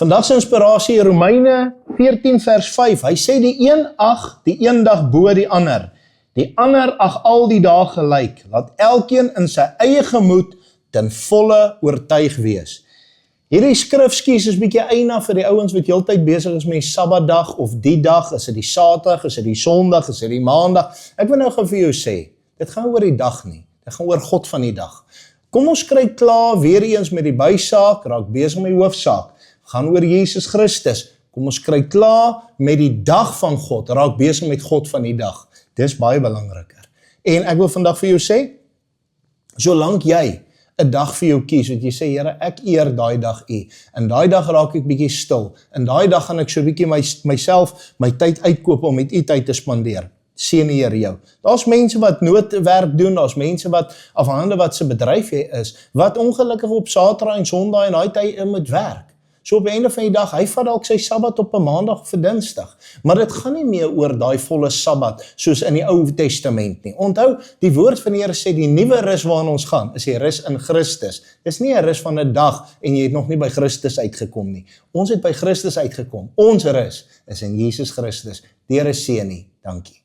Vandag se inspirasie, Romeine 14 vers 5. Hy sê die een dag bo die ander. Die ander ag al die dae gelyk. Laat elkeen in sy eie gemoed ten volle oortuig wees. Hierdie skrifskies is bietjie eina vir die ouens wat heeltyd besig is met die Sabbatdag of die dag, is dit die Saterdag, is dit die Sondag, is dit die Maandag. Ek wil nou gou vir jou sê, dit gaan oor die dag nie, dit gaan oor God van die dag. Kom ons kry klaar weer eens met die bysaak, raak besig met die hoofsaak, gaan oor Jesus Christus. Kom ons kry klaar met die dag van God, raak besig met God van die dag. Dis baie belangriker. En ek wil vandag vir jou sê, solank jy 'n dag vir jou kies, wat jy sê, Here, ek eer daai dag U. En daai dag raak ek bietjie stil. En daai dag gaan ek so bietjie myself, my tyd uitkoop om met U tyd te spandeer. Seën die Here jou. Daar's mense wat noodwerk doen, daar's mense wat afhangende wat se bedryf jy is, wat ongelukkig op Saterdag en Sondag en daai tyd moet werk. So op die einde van die dag, hy vat dalk sy Sabbat op 'n Maandag of 'n Dinsdag. Maar dit gaan nie meer oor daai volle Sabbat soos in die Ou Testament nie. Onthou, die woord van die Here sê die nuwe rus waarna ons gaan, is die rus in Christus. Dis nie 'n rus van 'n dag en jy het nog nie by Christus uitgekom nie. Ons het by Christus uitgekom. Ons rus is in Jesus Christus. Die Here seën U. Dankie.